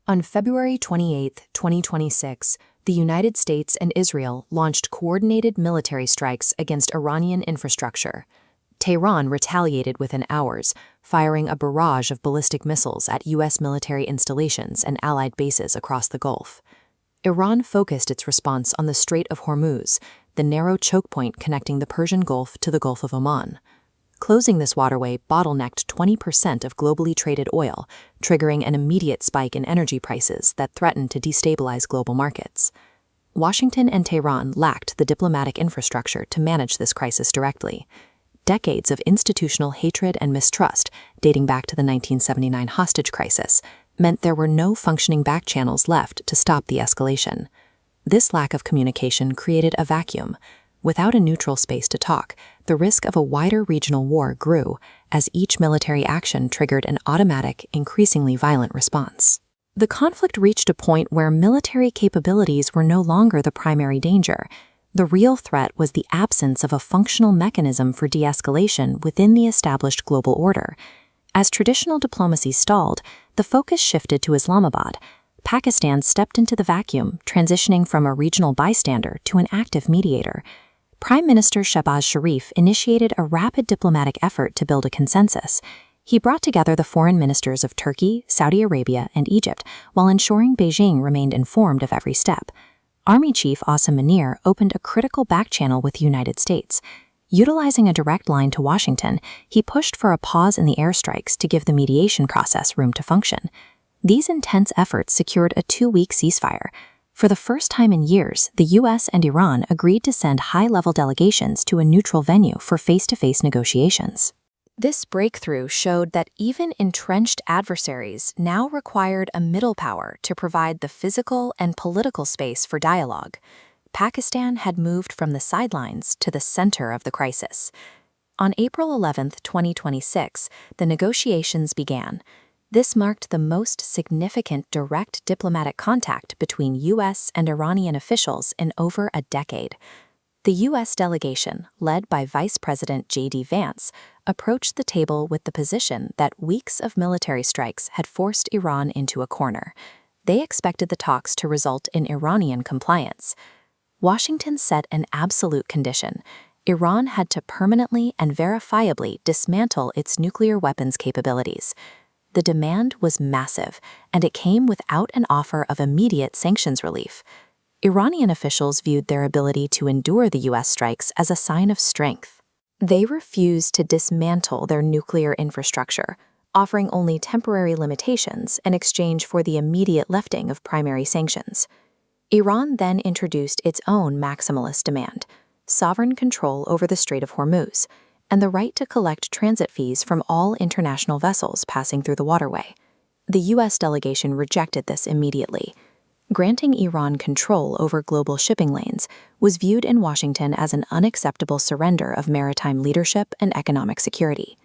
On February 28, 2026, the United States and Israel launched coordinated military strikes against Iranian infrastructure. Tehran retaliated within hours, firing a barrage of ballistic missiles at U.S. military installations and allied bases across the Gulf. Iran focused its response on the Strait of Hormuz, the narrow choke point connecting the Persian Gulf to the Gulf of Oman. Closing this waterway bottlenecked 20% of globally traded oil, triggering an immediate spike in energy prices that threatened to destabilize global markets. Washington and Tehran lacked the diplomatic infrastructure to manage this crisis directly. Decades of institutional hatred and mistrust, dating back to the 1979 hostage crisis, meant there were no functioning back channels left to stop the escalation. This lack of communication created a vacuum. Without a neutral space to talk, the risk of a wider regional war grew as each military action triggered an automatic, increasingly violent response. The conflict reached a point where military capabilities were no longer the primary danger. The real threat was the absence of a functional mechanism for de-escalation within the established global order. As traditional diplomacy stalled, the focus shifted to Islamabad. Pakistan stepped into the vacuum, transitioning from a regional bystander to an active mediator. Prime Minister Shehbaz Sharif initiated a rapid diplomatic effort to build a consensus. He brought together the foreign ministers of Turkey, Saudi Arabia, and Egypt, while ensuring Beijing remained informed of every step. Army Chief Asim Munir opened a critical back channel with the United States. Utilizing a direct line to Washington, he pushed for a pause in the airstrikes to give the mediation process room to function. These intense efforts secured a 2-week ceasefire. For the first time in years, the U.S. and Iran agreed to send high-level delegations to a neutral venue for face-to-face negotiations. This breakthrough showed that even entrenched adversaries now required a middle power to provide the physical and political space for dialogue. Pakistan had moved from the sidelines to the center of the crisis. On April 11, 2026, the negotiations began. This marked the most significant direct diplomatic contact between U.S. and Iranian officials in over a decade. The U.S. delegation, led by Vice President J.D. Vance, approached the table with the position that weeks of military strikes had forced Iran into a corner. They expected the talks to result in Iranian compliance. Washington set an absolute condition. Iran had to permanently and verifiably dismantle its nuclear weapons capabilities. The demand was massive, and it came without an offer of immediate sanctions relief. Iranian officials viewed their ability to endure the U.S. strikes as a sign of strength. They refused to dismantle their nuclear infrastructure, offering only temporary limitations in exchange for the immediate lifting of primary sanctions. Iran then introduced its own maximalist demand: sovereign control over the Strait of Hormuz, and the right to collect transit fees from all international vessels passing through the waterway. The U.S. delegation rejected this immediately. Granting Iran control over global shipping lanes was viewed in Washington as an unacceptable surrender of maritime leadership and economic security.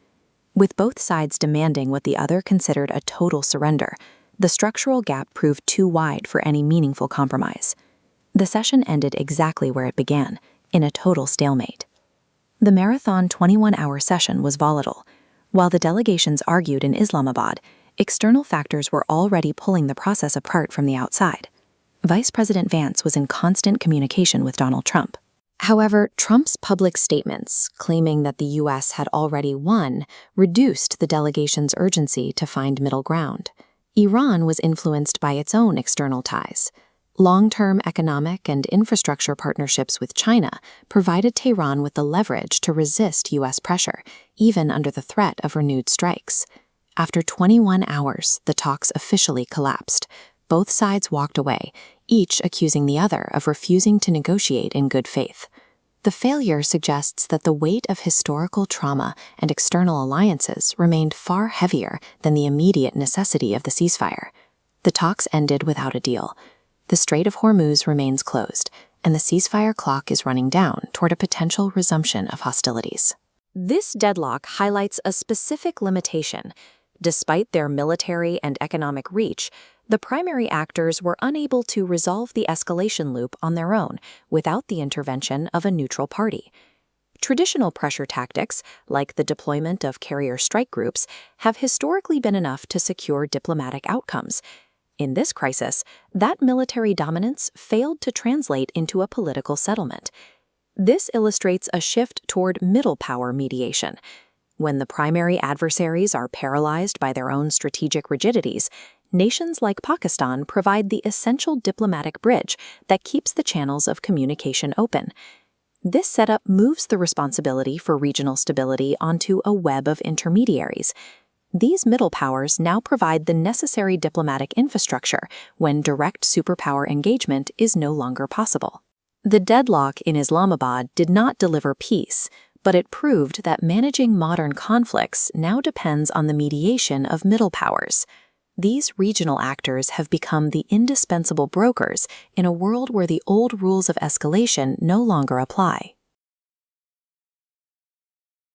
With both sides demanding what the other considered a total surrender, the structural gap proved too wide for any meaningful compromise. The session ended exactly where it began, in a total stalemate. The marathon 21-hour session was volatile. While the delegations argued in Islamabad, external factors were already pulling the process apart from the outside. Vice President Vance was in constant communication with Donald Trump. However, Trump's public statements, claiming that the U.S. had already won, reduced the delegation's urgency to find middle ground. Iran was influenced by its own external ties. Long-term economic and infrastructure partnerships with China provided Tehran with the leverage to resist U.S. pressure, even under the threat of renewed strikes. After 21 hours, the talks officially collapsed. Both sides walked away, each accusing the other of refusing to negotiate in good faith. The failure suggests that the weight of historical trauma and external alliances remained far heavier than the immediate necessity of the ceasefire. The talks ended without a deal. The Strait of Hormuz remains closed, and the ceasefire clock is running down toward a potential resumption of hostilities. This deadlock highlights a specific limitation. Despite their military and economic reach, the primary actors were unable to resolve the escalation loop on their own without the intervention of a neutral party. Traditional pressure tactics, like the deployment of carrier strike groups, have historically been enough to secure diplomatic outcomes. In this crisis, that military dominance failed to translate into a political settlement. This illustrates a shift toward middle power mediation. When the primary adversaries are paralyzed by their own strategic rigidities, nations like Pakistan provide the essential diplomatic bridge that keeps the channels of communication open. This setup moves the responsibility for regional stability onto a web of intermediaries. These middle powers now provide the necessary diplomatic infrastructure when direct superpower engagement is no longer possible. The deadlock in Islamabad did not deliver peace, but it proved that managing modern conflicts now depends on the mediation of middle powers. These regional actors have become the indispensable brokers in a world where the old rules of escalation no longer apply.